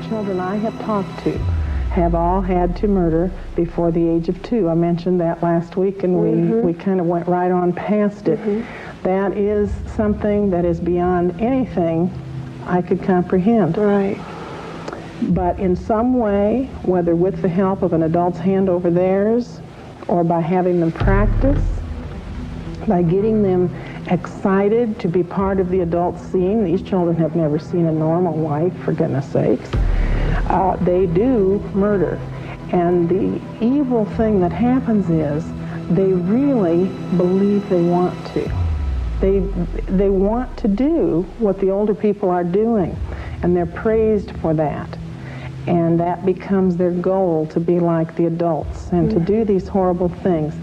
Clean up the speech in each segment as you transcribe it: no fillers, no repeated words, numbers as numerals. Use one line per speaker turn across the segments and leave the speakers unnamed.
children I have talked to have all had to murder before the age of 2. I mentioned that last week, and we kind of went right on past it. That is something that is beyond anything I could comprehend.
Right.
But in some way, whether with the help of an adult's hand over theirs, or by having them practice, by getting them excited to be part of the adult scene. These children have never seen a normal life, for goodness sakes. They do murder. And the evil thing that happens is they really believe they want to. They want to do what the older people are doing, and they're praised for that. And that becomes their goal, to be like the adults and to do these horrible things.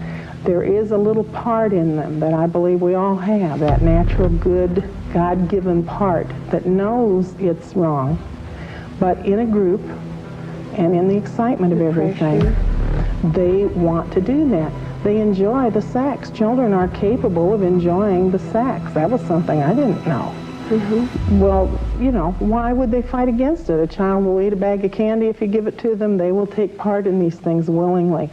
There is a little part in them that I believe we all have, that natural, good, God-given part that knows it's wrong, but in a group and in the excitement of everything, they want to do that. They enjoy the sex. Children are capable of enjoying the sex. That was something I didn't know. Well, you know, why would they fight against it? A child will eat a bag of candy if you give it to them. They will take part in these things willingly.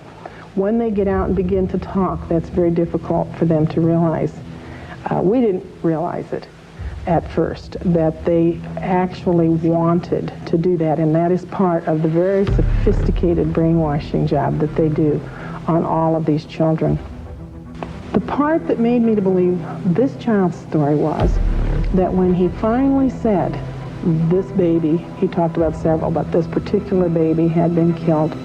When they get out and begin to talk, that's very difficult for them to realize. We didn't realize it at first, that they actually wanted to do that, and that is part of the very sophisticated brainwashing job that they do on all of these children. The part that made me to believe this child's story was that when he finally said this baby, he talked about several, but this particular baby had been killed,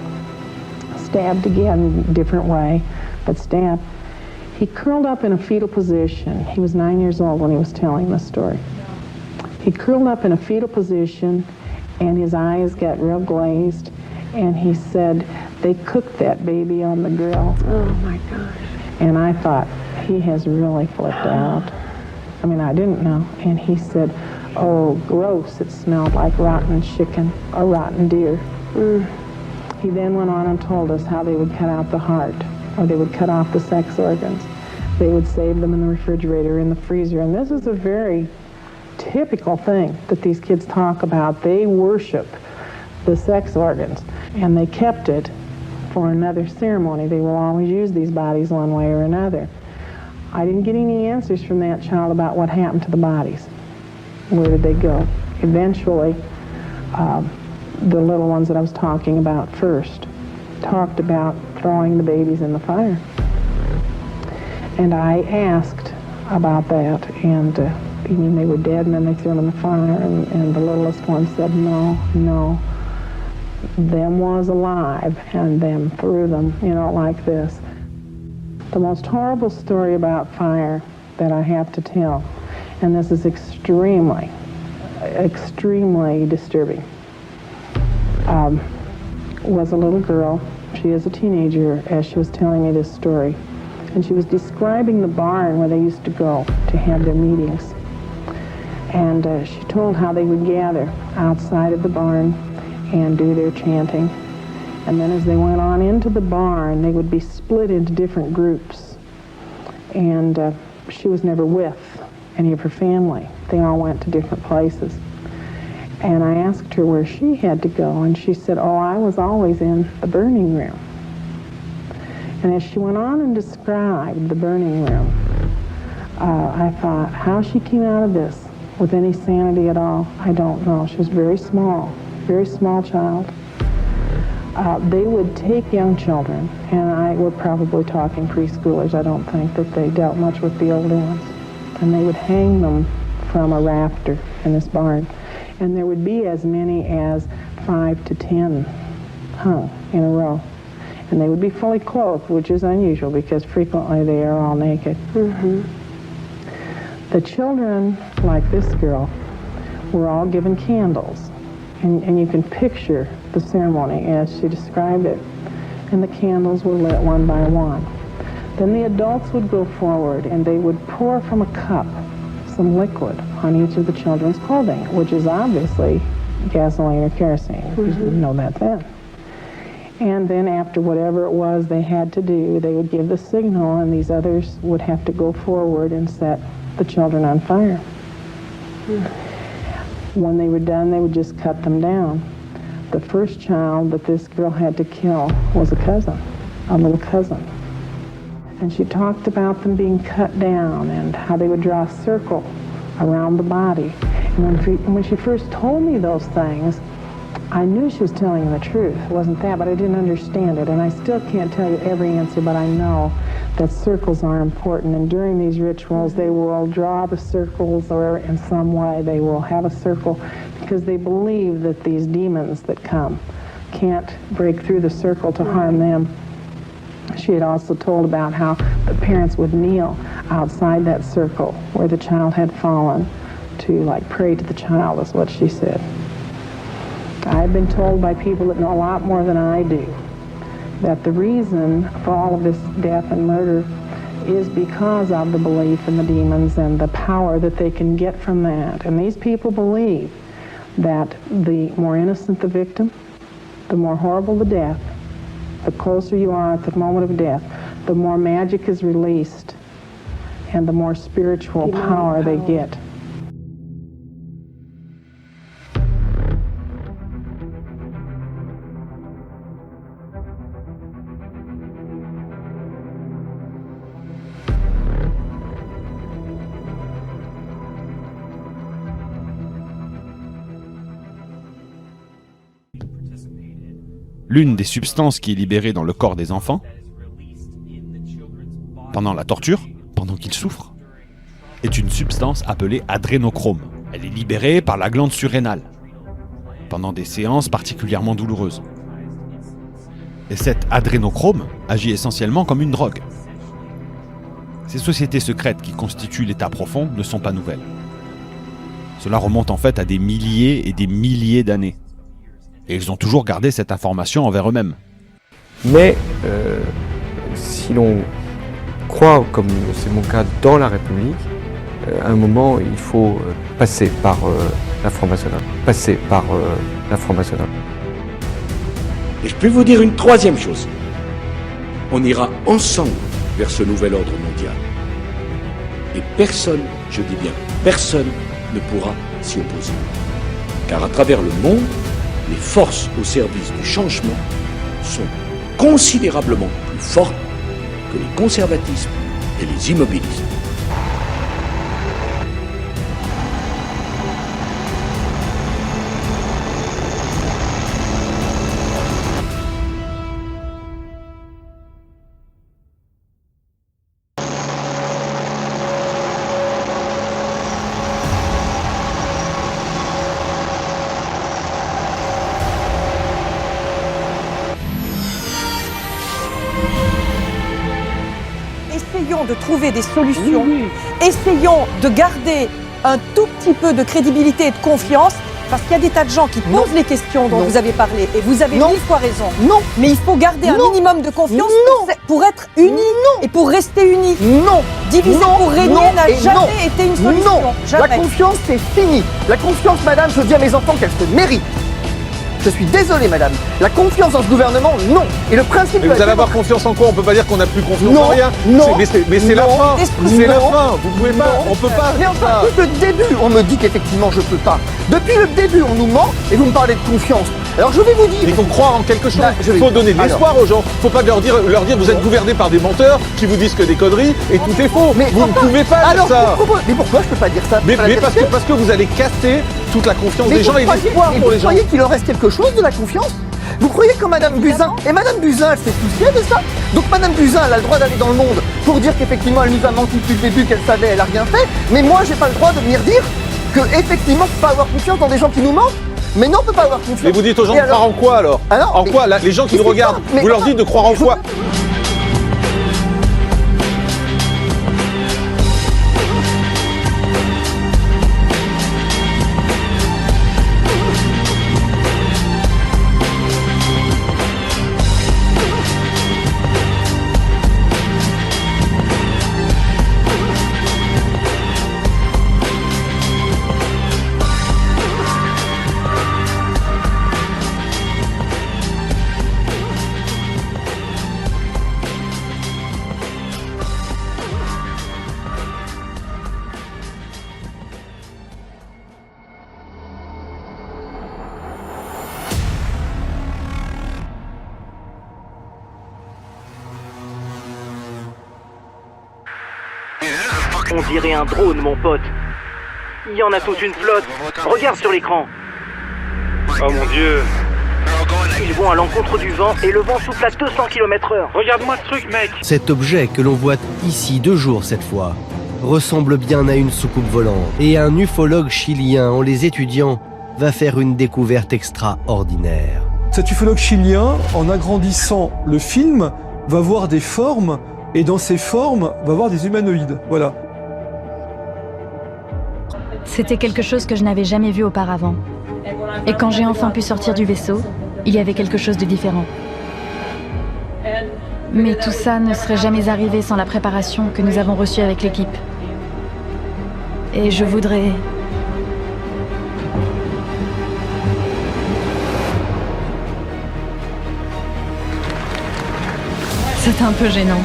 stabbed again, different way, but stabbed. He curled up in a fetal position. He was 9 years old when he was telling this story. He curled up in a fetal position, and his eyes got real glazed, and he said, they cooked that baby on the grill.
Oh my gosh.
And I thought, he has really flipped out. I mean, I didn't know. And he said, oh, gross, it smelled like rotten chicken or rotten deer. He then went on and told us how they would cut out the heart, or they would cut off the sex organs. They would save them in the refrigerator, in the freezer. And this is a very typical thing that these kids talk about. They worship the sex organs, and they kept it for another ceremony. They will always use these bodies one way or another. I didn't get any answers from that child about what happened to the bodies. Where did they go? Eventually, the little ones that I was talking about first talked about throwing the babies in the fire. And I asked about that, and you mean they were dead and then they threw them in the fire? And the littlest one said, no, them was alive and them threw them, you know, like this. The most horrible story about fire that I have to tell, and this is extremely, extremely disturbing, was a little girl. She is a teenager, as she was telling me this story. And she was describing the barn where they used to go to have their meetings. And she told how they would gather outside of the barn and do their chanting. And then as they went on into the barn, they would be split into different groups. And she was never with any of her family. They all went to different places. And I asked her where she had to go, and she said, oh, I was always in the burning room. And as she went on and described the burning room, I thought, how she came out of this with any sanity at all, I don't know. She was very small child. They would take young children, and we're probably talking preschoolers. I don't think that they dealt much with the older ones. And they would hang them from a rafter in this barn. And there would be as many as 5 to 10 hung in a row. And they would be fully clothed, which is unusual because frequently they are all naked. The children, like this girl, were all given candles. And you can picture the ceremony as she described it. And the candles were lit one by one. Then the adults would go forward and they would pour from a cup some liquid on each of the children's clothing, which is obviously gasoline or kerosene. You know that then. And then after whatever it was they had to do, they would give the signal, and these others would have to go forward and set the children on fire. When they were done, they would just cut them down. the first child that this girl had to kill was a cousin, a little cousin. And she talked about them being cut down and how they would draw a circle around the body. And when she first told me those things, I knew she was telling the truth. It wasn't that, but I didn't understand it. And I still can't tell you every answer, but I know that circles are important. And during these rituals, they will draw the circles, or in some way they will have a circle, because they believe that these demons that come can't break through the circle to harm them. She had also told about how the parents would kneel outside that circle where the child had fallen to pray to the child, is what she said. I've been told by people that know a lot more than I do that the reason for all of this death and murder is because of the belief in the demons and the power that they can get from that. And these people believe that the more innocent the victim, the more horrible the death, the closer you are at the moment of death, the more magic is released and the more spiritual power they get.
L'une des substances qui est libérée dans le corps des enfants, pendant la torture, pendant qu'ils souffrent, est une substance appelée adrénochrome. Elle est libérée par la glande surrénale, pendant des séances particulièrement douloureuses. Et cette adrénochrome agit essentiellement comme une drogue. Ces sociétés secrètes qui constituent l'état profond ne sont pas nouvelles. Cela remonte en fait à des milliers et des milliers d'années. Et ils ont toujours gardé cette information envers eux-mêmes.
Mais si l'on croit, comme c'est mon cas dans la République, à un moment il faut passer par la franc-maçonnerie.
Et je peux vous dire une troisième chose. On ira ensemble vers ce nouvel ordre mondial. Et personne, je dis bien personne, ne pourra s'y opposer. Car à travers le monde, les forces au service du changement sont considérablement plus fortes que les conservatismes et les immobilismes.
Essayons de trouver des solutions, essayons de garder un tout petit peu de crédibilité et de confiance, parce qu'il y a des tas de gens qui posent les questions dont vous avez parlé, et vous avez 1000 fois raison.
Non.
Mais il faut garder un minimum de confiance pour être unis et pour rester unis.
Non.
Diviser pour régner n'a jamais été une solution.
Non.
Jamais.
La confiance, c'est fini. La confiance, madame, je dis à mes enfants qu'elle se mérite. Je suis désolé, madame. La confiance dans ce gouvernement, non. Et le principe
mais vous allez avoir confiance en quoi? On peut pas dire qu'on n'a plus confiance en rien.
Non.
Mais c'est la fin. C'est la fin. Vous pouvez pas. On peut pas.
Mais enfin, depuis le début, on me dit qu'effectivement je peux pas. Depuis le début, on nous ment et vous me parlez de confiance. Alors je vais vous dire.
Il faut croire en quelque chose.
Il
faut donner de l'espoir aux gens. Faut pas leur dire vous êtes gouverné par des menteurs qui vous disent que des conneries et tout est faux. Mais vous ne pouvez pas dire ça.
Mais pourquoi je peux pas dire ça?
Mais parce que vous allez casser toute la confiance des gens et l'espoir pour les gens.
Vous croyez qu'il en reste quelque chose de la confiance? Vous croyez que Madame Buzyn, et Madame Buzyn, elle s'est souciée de ça? Donc Madame Buzyn, elle a le droit d'aller dans le monde pour dire qu'effectivement elle nous a menti depuis le début, qu'elle savait, elle a rien fait. Mais moi, j'ai pas le droit de venir dire que effectivement, faut pas avoir confiance dans des gens qui nous mentent. Mais non, on peut pas avoir confiance.
Mais vous dites aux gens de croire en quoi alors? En quoi là, les gens qui nous regardent, vous leur dites de croire en quoi?
On dirait un drone, mon pote. Il y en a toute une flotte. Regarde sur l'écran.
Oh mon Dieu.
Ils vont à l'encontre du vent et le vent souffle à 200 km/h.
Regarde-moi ce truc, mec.
Cet objet que l'on voit ici 2 jours cette fois ressemble bien à une soucoupe volante. Et un ufologue chilien, en les étudiant, va faire une découverte extraordinaire.
Cet ufologue chilien, en agrandissant le film, va voir des formes, et dans ces formes, va voir des humanoïdes. Voilà.
C'était quelque chose que je n'avais jamais vu auparavant. Et quand j'ai enfin pu sortir du vaisseau, il y avait quelque chose de différent. Mais tout ça ne serait jamais arrivé sans la préparation que nous avons reçue avec l'équipe. Et je voudrais... C'était un peu gênant.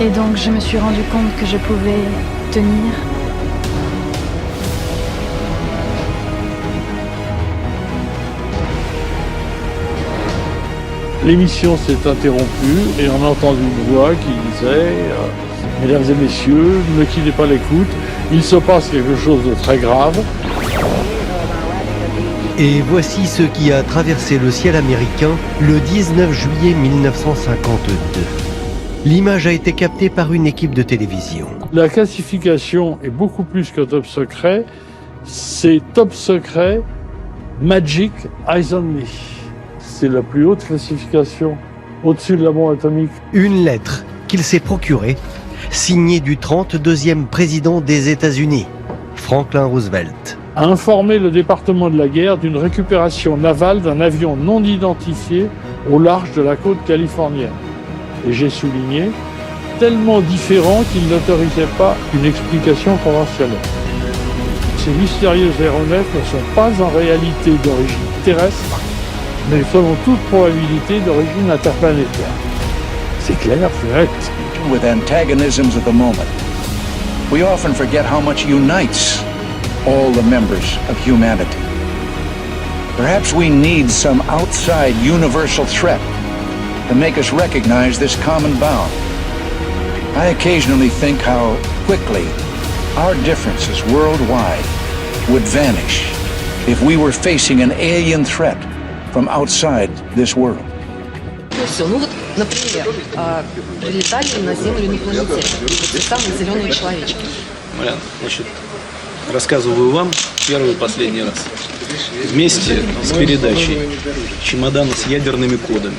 Et donc je me suis rendu compte que je pouvais tenir.
L'émission s'est interrompue et on a entendu une voix qui disait « Mesdames et messieurs, ne quittez pas l'écoute, il se passe quelque chose de très grave. »
Et voici ce qui a traversé le ciel américain le 19 juillet 1952. L'image a été captée par une équipe de télévision.
La classification est beaucoup plus que top secret, c'est top secret Magic Eyes on Me. C'est la plus haute classification, au-dessus de la bombe atomique.
Une lettre qu'il s'est procurée, signée du 32e président des États-Unis, Franklin Roosevelt.
A informé le département de la guerre d'une récupération navale d'un avion non identifié au large de la côte californienne. Et j'ai souligné, tellement différent qu'il n'autorisait pas une explication conventionnelle. Ces mystérieux aéronefs ne sont pas en réalité d'origine terrestre, mais selon toute probabilité d'origine interplanétaire. C'est clair, c'est net.
With antagonisms of the moment, we often forget how much unites all the members of humanity. Perhaps we need some outside universal threat to make us recognize this common bound. I occasionally think how quickly our differences worldwide would vanish if we were facing an alien threat from outside this world.
Все, ну вот, например, прилетали на Землю инопланетяне, те самые зеленые человечки.
Марьяна, значит, рассказываю вам первый и последний раз. Вместе с передачей чемодана с ядерными кодами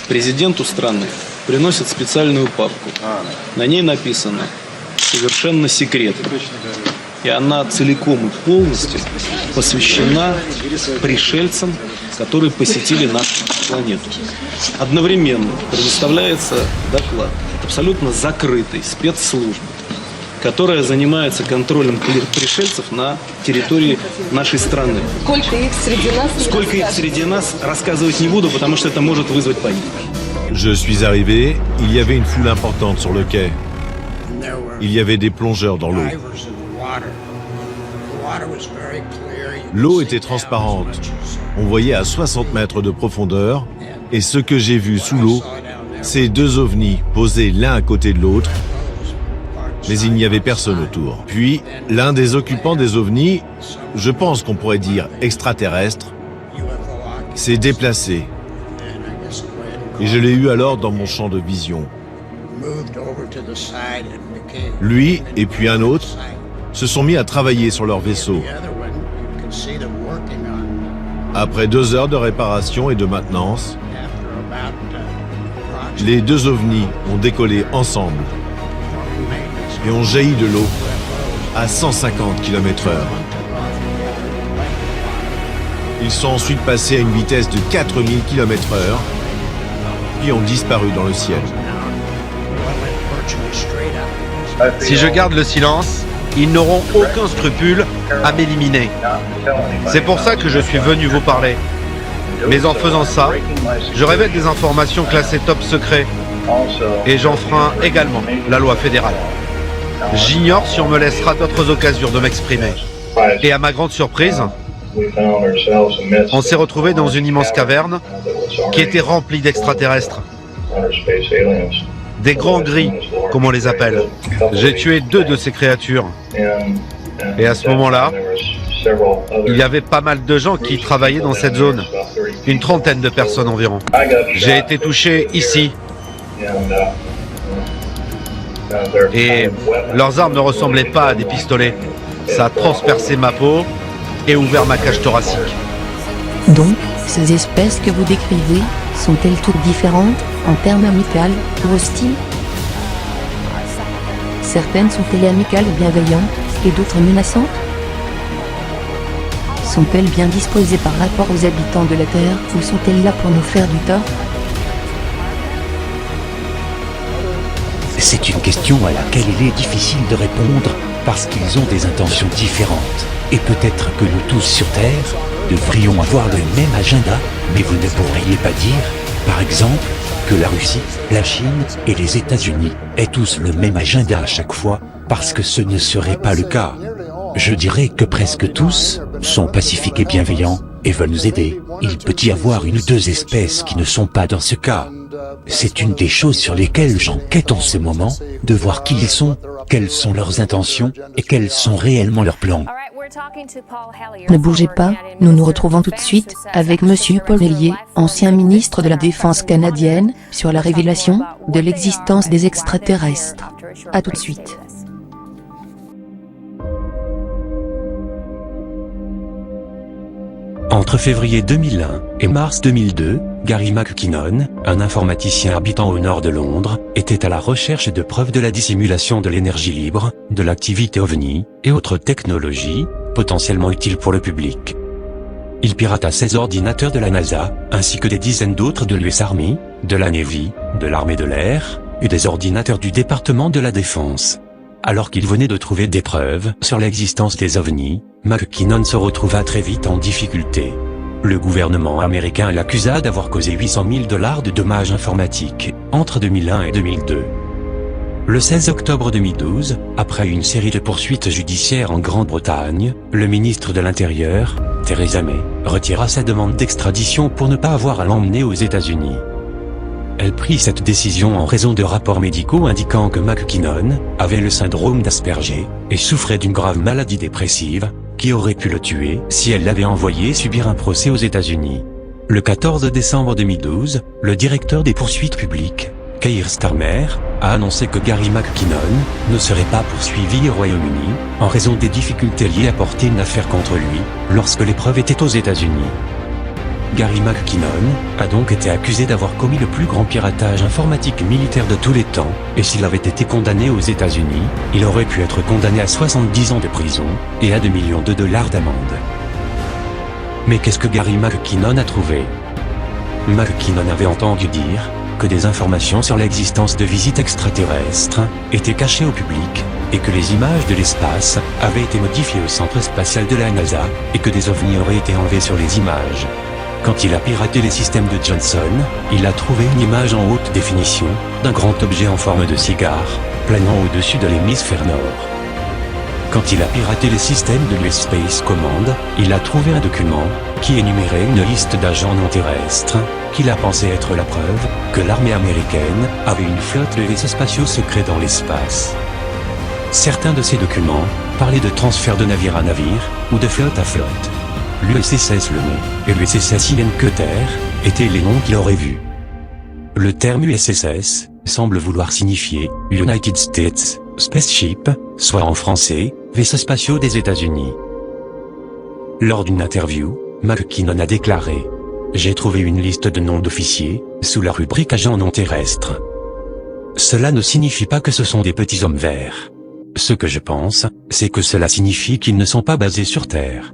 президенту страны приносят специальную папку. На ней написано «Совершенно секретно». И она целиком и полностью посвящена пришельцам, которые посетили нашу планету. Одновременно предоставляется доклад от абсолютно закрытой спецслужбы, которая занимается контролем пришельцев на территории нашей страны.
Сколько их среди нас?
Сколько их среди нас, рассказывать не буду, потому что это может вызвать панику.
Je suis arrivé, il y avait une foule importante sur le quai. Il y avait des plongeurs dans l'eau. L'eau était transparente. On voyait à 60 mètres de profondeur. Et ce que j'ai vu sous l'eau, c'est 2 ovnis posés l'un à côté de l'autre. Mais il n'y avait personne autour. Puis, l'un des occupants des ovnis, je pense qu'on pourrait dire extraterrestre, s'est déplacé. Et je l'ai eu alors dans mon champ de vision. Lui et puis un autre se sont mis à travailler sur leur vaisseau. Après 2 heures de réparation et de maintenance, les 2 ovnis ont décollé ensemble et ont jailli de l'eau à 150 km/h. Ils sont ensuite passés à une vitesse de 4000 km/h puis ont disparu dans le ciel.
Si je garde le silence, ils n'auront aucun scrupule à m'éliminer. C'est pour ça que je suis venu vous parler. Mais en faisant ça, je révèle des informations classées top secret et j'enfreins également la loi fédérale. J'ignore si on me laissera d'autres occasions de m'exprimer. Et à ma grande surprise, on s'est retrouvé dans une immense caverne qui était remplie d'extraterrestres. des grands gris, comme on les appelle. J'ai tué 2 de ces créatures. Et à ce moment-là, il y avait pas mal de gens qui travaillaient dans cette zone. Une trentaine de personnes environ. J'ai été touché ici. Et leurs armes ne ressemblaient pas à des pistolets. Ça a transpercé ma peau et ouvert ma cage thoracique.
Donc, ces espèces que vous décrivez, sont-elles toutes différentes, en termes amicales ou hostiles? Certaines sont-elles amicales et bienveillantes, et d'autres menaçantes? Sont-elles bien disposées par rapport aux habitants de la Terre, ou sont-elles là pour nous faire du tort?
C'est une question à laquelle il est difficile de répondre parce qu'ils ont des intentions différentes. Et peut-être que nous tous sur Terre devrions avoir le même agenda, mais vous ne pourriez pas dire, par exemple, que la Russie, la Chine et les États-Unis aient tous le même agenda à chaque fois, parce que ce ne serait pas le cas. Je dirais que presque tous sont pacifiques et bienveillants et veulent nous aider. Il peut y avoir 1 ou 2 espèces qui ne sont pas dans ce cas. C'est une des choses sur lesquelles j'enquête en ce moment, de voir qui ils sont, quelles sont leurs intentions et quels sont réellement leurs plans.
Ne bougez pas, nous nous retrouvons tout de suite avec Monsieur Paul Hellyer, ancien ministre de la Défense canadienne, sur la révélation de l'existence des extraterrestres. À tout de suite.
Entre février 2001 et mars 2002, Gary McKinnon, un informaticien habitant au nord de Londres, était à la recherche de preuves de la dissimulation de l'énergie libre, de l'activité OVNI, et autres technologies, potentiellement utiles pour le public. Il pirata 16 ordinateurs de la NASA, ainsi que des dizaines d'autres de l'US Army, de la Navy, de l'armée de l'air, et des ordinateurs du département de la Défense. Alors qu'il venait de trouver des preuves sur l'existence des OVNI, McKinnon se retrouva très vite en difficulté. Le gouvernement américain l'accusa d'avoir causé 800 000 $ de dommages informatiques entre 2001 et 2002. Le 16 octobre 2012, après une série de poursuites judiciaires en Grande-Bretagne, le ministre de l'Intérieur, Theresa May, retira sa demande d'extradition pour ne pas avoir à l'emmener aux États-Unis. Elle prit cette décision en raison de rapports médicaux indiquant que McKinnon avait le syndrome d'Asperger et souffrait d'une grave maladie dépressive qui aurait pu le tuer si elle l'avait envoyé subir un procès aux États-Unis. Le 14 décembre 2012, le directeur des poursuites publiques, Keir Starmer, a annoncé que Gary McKinnon ne serait pas poursuivi au Royaume-Uni en raison des difficultés liées à porter une affaire contre lui lorsque l'épreuve était aux États-Unis. Gary McKinnon a donc été accusé d'avoir commis le plus grand piratage informatique militaire de tous les temps, et s'il avait été condamné aux États-Unis, il aurait pu être condamné à 70 ans de prison et à $2 millions d'amende. Mais qu'est-ce que Gary McKinnon a trouvé? McKinnon avait entendu dire que des informations sur l'existence de visites extraterrestres étaient cachées au public, et que les images de l'espace avaient été modifiées au centre spatial de la NASA, et que des ovnis auraient été enlevés sur les images. Quand il a piraté les systèmes de Johnson, il a trouvé une image en haute définition d'un grand objet en forme de cigare, planant au-dessus de l'hémisphère nord. Quand il a piraté les systèmes de l'US Space Command, il a trouvé un document qui énumérait une liste d'agents non terrestres, qu'il a pensé être la preuve que l'armée américaine avait une flotte de vaisseaux spatiaux secrets dans l'espace. Certains de ces documents parlaient de transfert de navire à navire ou de flotte à flotte. L'USS Lemay et l'USS Ian Cutter étaient les noms qu'il aurait vus. Le terme USS semble vouloir signifier United States Spaceship, soit en français, vaisseaux spatiaux des États-Unis. Lors d'une interview, McKinnon a déclaré: « J'ai trouvé une liste de noms d'officiers, sous la rubrique agents non terrestres. Cela ne signifie pas que ce sont des petits hommes verts. Ce que je pense, c'est que cela signifie qu'ils ne sont pas basés sur Terre.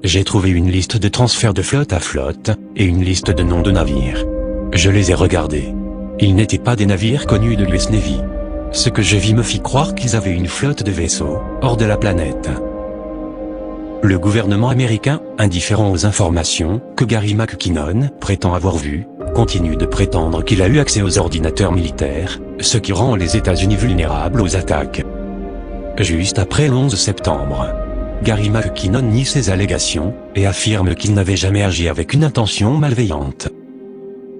J'ai trouvé une liste de transferts de flotte à flotte, et une liste de noms de navires. Je les ai regardés. Ils n'étaient pas des navires connus de l'US Navy. Ce que je vis me fit croire qu'ils avaient une flotte de vaisseaux, hors de la planète. » Le gouvernement américain, indifférent aux informations que Gary McKinnon prétend avoir vues, continue de prétendre qu'il a eu accès aux ordinateurs militaires, ce qui rend les États-Unis vulnérables aux attaques. Juste après le 11 septembre, Gary McKinnon nie ces allégations, et affirme qu'il n'avait jamais agi avec une intention malveillante.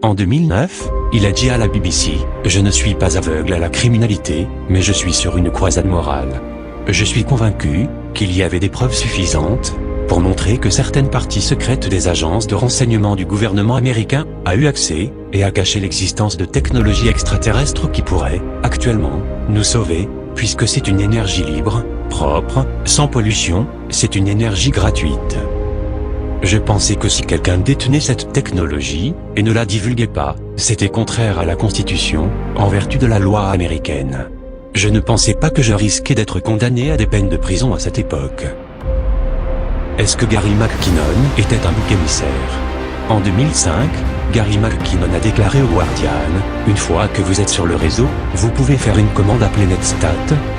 En 2009, il a dit à la BBC « Je ne suis pas aveugle à la criminalité, mais je suis sur une croisade morale. Je suis convaincu qu'il y avait des preuves suffisantes pour montrer que certaines parties secrètes des agences de renseignement du gouvernement américain a eu accès et a caché l'existence de technologies extraterrestres qui pourraient, actuellement, nous sauver, puisque c'est une énergie libre, propre, sans pollution, c'est une énergie gratuite. Je pensais que si quelqu'un détenait cette technologie et ne la divulguait pas, c'était contraire à la Constitution, en vertu de la loi américaine. Je ne pensais pas que je risquais d'être condamné à des peines de prison à cette époque. Est-ce que Gary McKinnon était un bouc émissaire? En 2005, Gary McKinnon a déclaré au Guardian « Une fois que vous êtes sur le réseau, vous pouvez faire une commande appelée Netstat,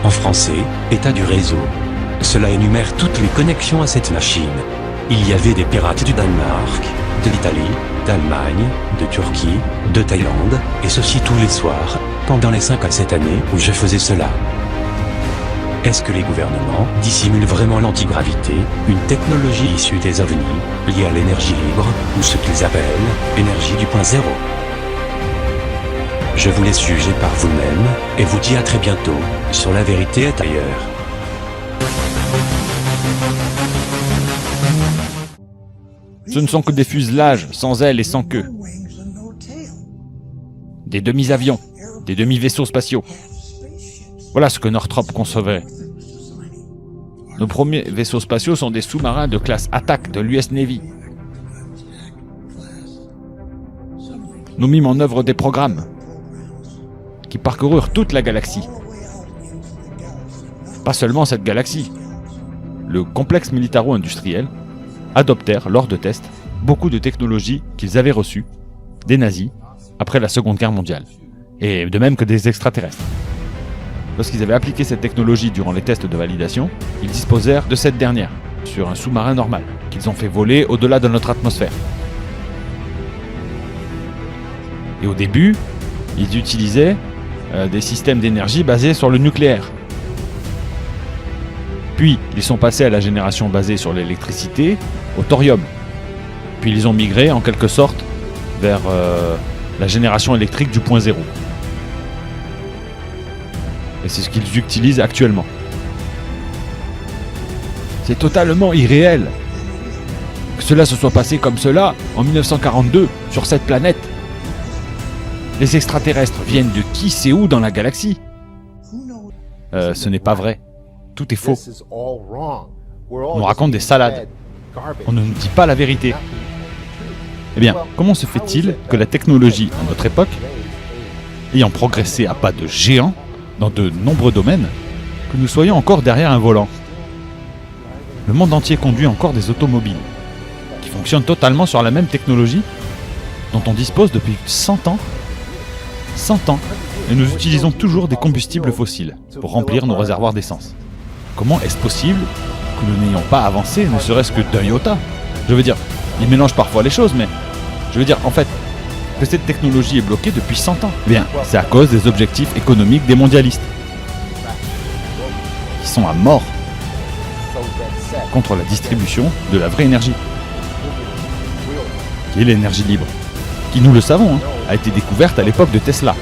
en français, état du réseau. Cela énumère toutes les connexions à cette machine. Il y avait des pirates du Danemark, de l'Italie, d'Allemagne, de Turquie, de Thaïlande, et ceci tous les soirs, pendant les 5 à 7 années où je faisais cela. Est-ce que les gouvernements dissimulent vraiment l'antigravité, une technologie issue des ovnis, liée à l'énergie libre, ou ce qu'ils appellent énergie du point zéro? Je vous laisse juger par vous-même, et vous dis à très bientôt, sur La Vérité est ailleurs.
Ce ne sont que des fuselages, sans ailes et sans queue. Des demi-avions, des demi-vaisseaux spatiaux. Voilà ce que Northrop concevait. Nos premiers vaisseaux spatiaux sont des sous-marins de classe Attack de l'US Navy. Nous mîmes en œuvre des programmes qui parcoururent toute la galaxie. Pas seulement cette galaxie. Le complexe militaro-industriel adoptèrent, lors de tests, beaucoup de technologies qu'ils avaient reçues des nazis après la Seconde Guerre mondiale, et de même que des extraterrestres. Lorsqu'ils avaient appliqué cette technologie durant les tests de validation, ils disposèrent de cette dernière, sur un sous-marin normal, qu'ils ont fait voler au-delà de notre atmosphère. Et au début, ils utilisaient des systèmes d'énergie basés sur le nucléaire. Puis, ils sont passés à la génération basée sur l'électricité, au thorium. Puis ils ont migré, en quelque sorte, vers la génération électrique du point zéro. Et c'est ce qu'ils utilisent actuellement. C'est totalement irréel que cela se soit passé comme cela en 1942 sur cette planète. Les extraterrestres viennent de qui sait où dans la galaxie. Ce n'est pas vrai. Tout est faux. On nous raconte des salades. On ne nous dit pas la vérité. Eh bien, comment se fait-il que la technologie à notre époque, ayant progressé à pas de géant dans de nombreux domaines, que nous soyons encore derrière un volant? Le monde entier conduit encore des automobiles qui fonctionnent totalement sur la même technologie dont on dispose depuis 100 ans. 100 ans, et nous utilisons toujours des combustibles fossiles pour remplir nos réservoirs d'essence. Comment est-ce possible que nous n'ayons pas avancé, ne serait-ce que d'un iota? Je veux dire, ils mélangent parfois les choses, mais je veux dire, en fait, que cette technologie est bloquée depuis 100 ans. Eh bien, c'est à cause des objectifs économiques des mondialistes, qui sont à mort contre la distribution de la vraie énergie, qui est l'énergie libre, qui, nous le savons, a été découverte à l'époque de Tesla.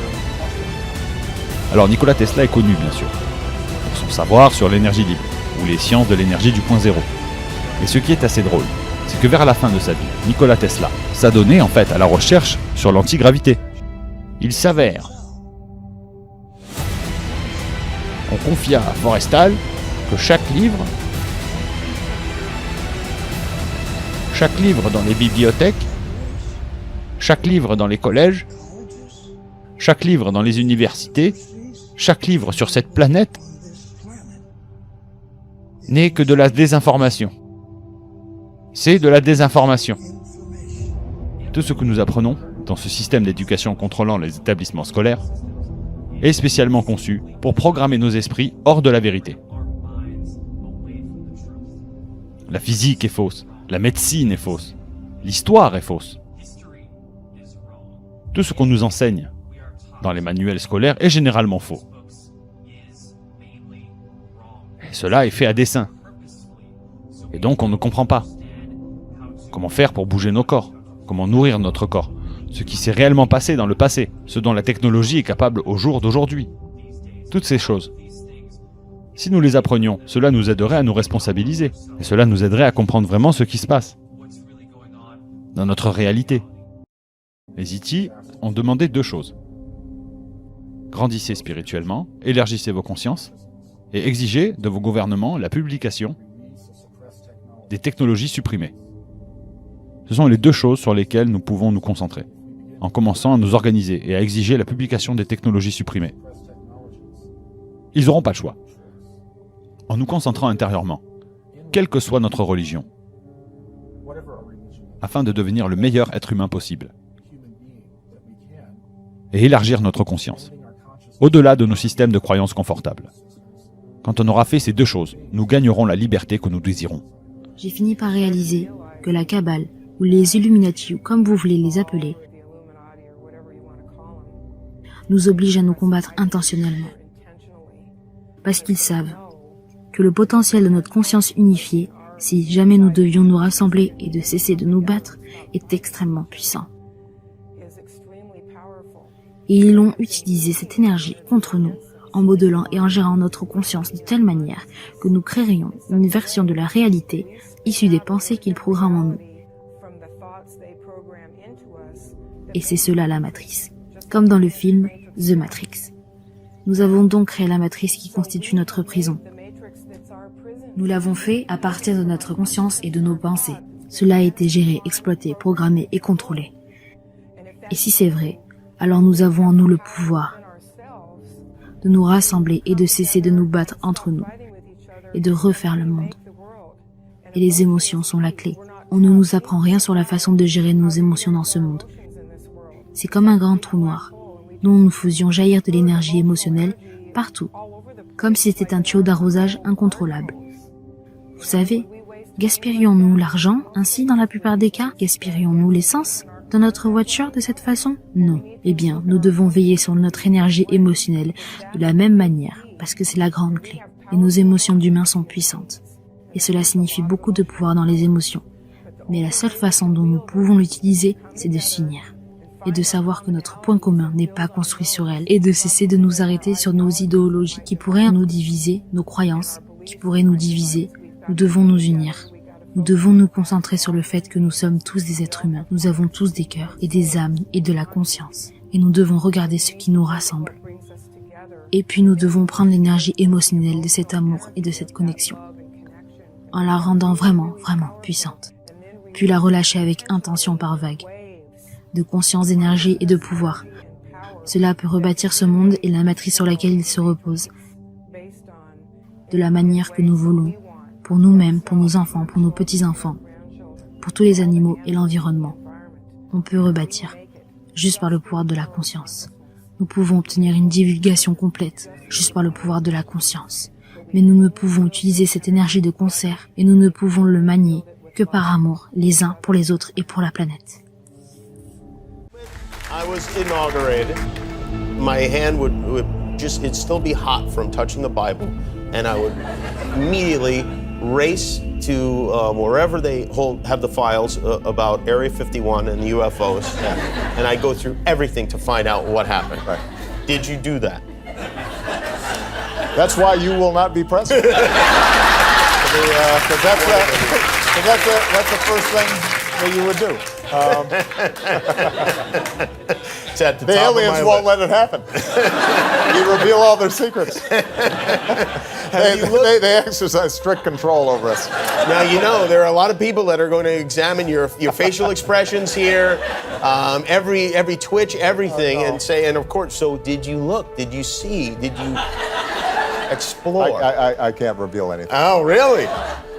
Alors Nikola Tesla est connu, bien sûr, pour son savoir sur l'énergie libre, ou les sciences de l'énergie du point zéro. Et ce qui est assez drôle, c'est que vers la fin de sa vie, Nikola Tesla s'adonnait en fait à la recherche sur l'antigravité. Il s'avère qu'on confia à Forrestal que chaque livre dans les bibliothèques, chaque livre dans les collèges, chaque livre dans les universités, chaque livre sur cette planète n'est que de la désinformation. C'est de la désinformation. Tout ce que nous apprenons dans ce système d'éducation contrôlant les établissements scolaires est spécialement conçu pour programmer nos esprits hors de la vérité. La physique est fausse, la médecine est fausse, l'histoire est fausse. Tout ce qu'on nous enseigne dans les manuels scolaires est généralement faux. Et cela est fait à dessein. Et donc on ne comprend pas. Comment faire pour bouger nos corps? Comment nourrir notre corps? ce qui s'est réellement passé dans le passé, ce dont la technologie est capable au jour d'aujourd'hui. Toutes ces choses. Si nous les apprenions, cela nous aiderait à nous responsabiliser, et cela nous aiderait à comprendre vraiment ce qui se passe dans notre réalité. Les E.T. ont demandé 2 choses. Grandissez spirituellement, élargissez vos consciences, et exigez de vos gouvernements la publication des technologies supprimées. Ce sont les 2 choses sur lesquelles nous pouvons nous concentrer, en commençant à nous organiser et à exiger la publication des technologies supprimées. Ils n'auront pas le choix. En nous concentrant intérieurement, quelle que soit notre religion, afin de devenir le meilleur être humain possible, et élargir notre conscience, au-delà de nos systèmes de croyances confortables. Quand on aura fait ces 2 choses, nous gagnerons la liberté que nous désirons.
J'ai fini par réaliser que la Kabbale, ou les Illuminati, ou comme vous voulez les appeler, nous obligent à nous combattre intentionnellement. Parce qu'ils savent que le potentiel de notre conscience unifiée, si jamais nous devions nous rassembler et de cesser de nous battre, est extrêmement puissant. Et ils ont utilisé cette énergie contre nous, en modelant et en gérant notre conscience de telle manière que nous créerions une version de la réalité issue des pensées qu'ils programment en nous. Et c'est cela la matrice, comme dans le film The Matrix. Nous avons donc créé la matrice qui constitue notre prison. Nous l'avons fait à partir de notre conscience et de nos pensées. Cela a été géré, exploité, programmé et contrôlé. Et si c'est vrai, alors nous avons en nous le pouvoir de nous rassembler et de cesser de nous battre entre nous et de refaire le monde. Et les émotions sont la clé. On ne nous apprend rien sur la façon de gérer nos émotions dans ce monde. C'est comme un grand trou noir dont nous faisions jaillir de l'énergie émotionnelle partout, comme si c'était un tuyau d'arrosage incontrôlable. Vous savez, gaspillerions-nous l'argent ainsi dans la plupart des cas? Gaspillerions-nous l'essence dans notre voiture de cette façon? Non. Eh bien, nous devons veiller sur notre énergie émotionnelle de la même manière, parce que c'est la grande clé. Et nos émotions d'humains sont puissantes. Et cela signifie beaucoup de pouvoir dans les émotions. Mais la seule façon dont nous pouvons l'utiliser, c'est de s'unir. Et de savoir que notre point commun n'est pas construit sur elles. Et de cesser de nous arrêter sur nos idéologies qui pourraient nous diviser, nos croyances qui pourraient nous diviser. Nous devons nous unir. Nous devons nous concentrer sur le fait que nous sommes tous des êtres humains. Nous avons tous des cœurs et des âmes et de la conscience. Et nous devons regarder ce qui nous rassemble. Et puis nous devons prendre l'énergie émotionnelle de cet amour et de cette connexion, en la rendant vraiment, vraiment puissante. Puis la relâcher avec intention par vague, de conscience, d'énergie et de pouvoir. Cela peut rebâtir ce monde et la matrice sur laquelle il se repose, de la manière que nous voulons, pour nous-mêmes, pour nos enfants, pour nos petits-enfants, pour tous les animaux et l'environnement. On peut rebâtir, juste par le pouvoir de la conscience. Nous pouvons obtenir une divulgation complète, juste par le pouvoir de la conscience. Mais nous ne pouvons utiliser cette énergie de concert et nous ne pouvons le manier que par amour, les uns pour les autres et pour la planète.
I was inaugurated. My hand would just, it'd still be hot from touching the Bible, and I would immediately race to wherever they have the files about Area 51 and the UFOs, and I go through everything to find out what happened. Right. Did you do that?
That's why you will not be president. Because that's the first thing that you would do. The aliens won't let it happen. You reveal all their secrets. They exercise strict control over us.
Now, you know, there are a lot of people that are going to examine your facial expressions here, every twitch, everything, and say, and of course, so did you look? Did you see? Did you explore?
I can't reveal anything.
Oh, really?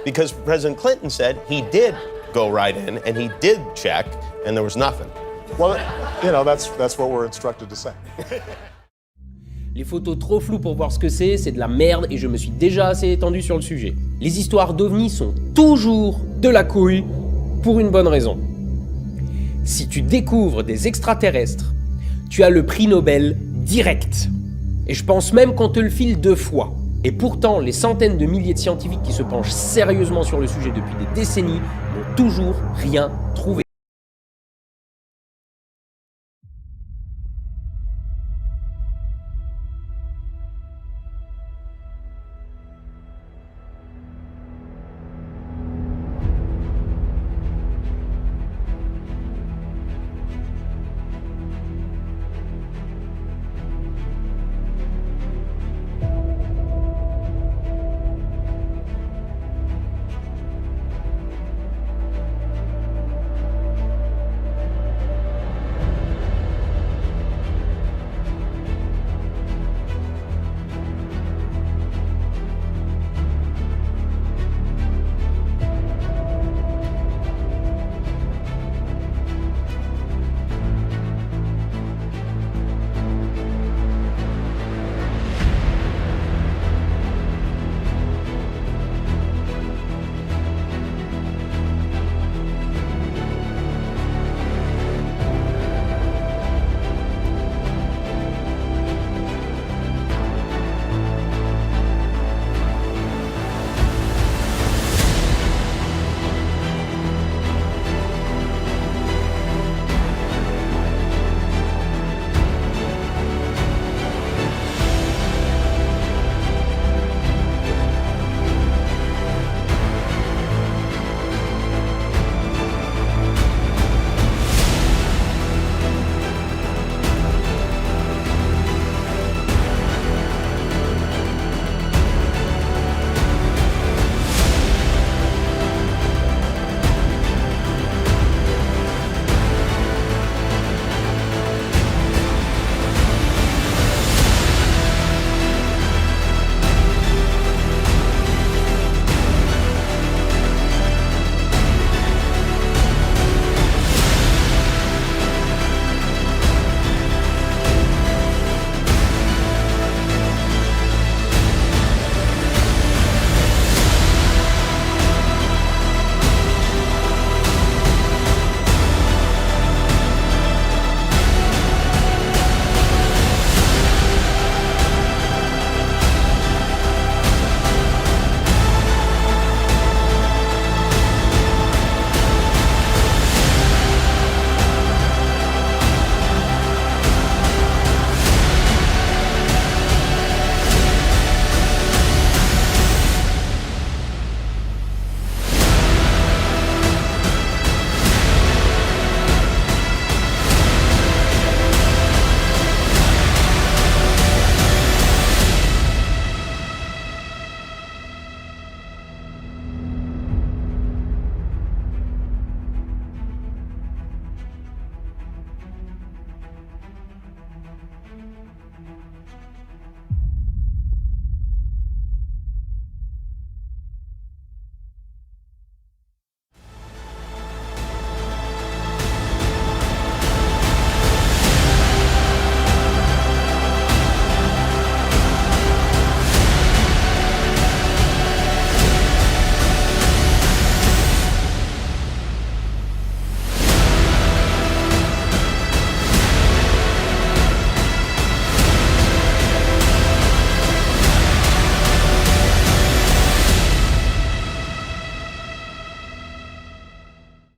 Because President Clinton said he did go right in, and he did check, and there was nothing.
Well, you know, that's what we're instructed to say.
Les photos trop floues pour voir ce que c'est de la merde et je me suis déjà assez étendu sur le sujet. Les histoires d'ovnis sont toujours de la couille pour une bonne raison. Si tu découvres des extraterrestres, tu as le prix Nobel direct. Et je pense même qu'on te le file 2 fois. Et pourtant, les centaines de milliers de scientifiques qui se penchent sérieusement sur le sujet depuis des décennies n'ont toujours rien trouvé.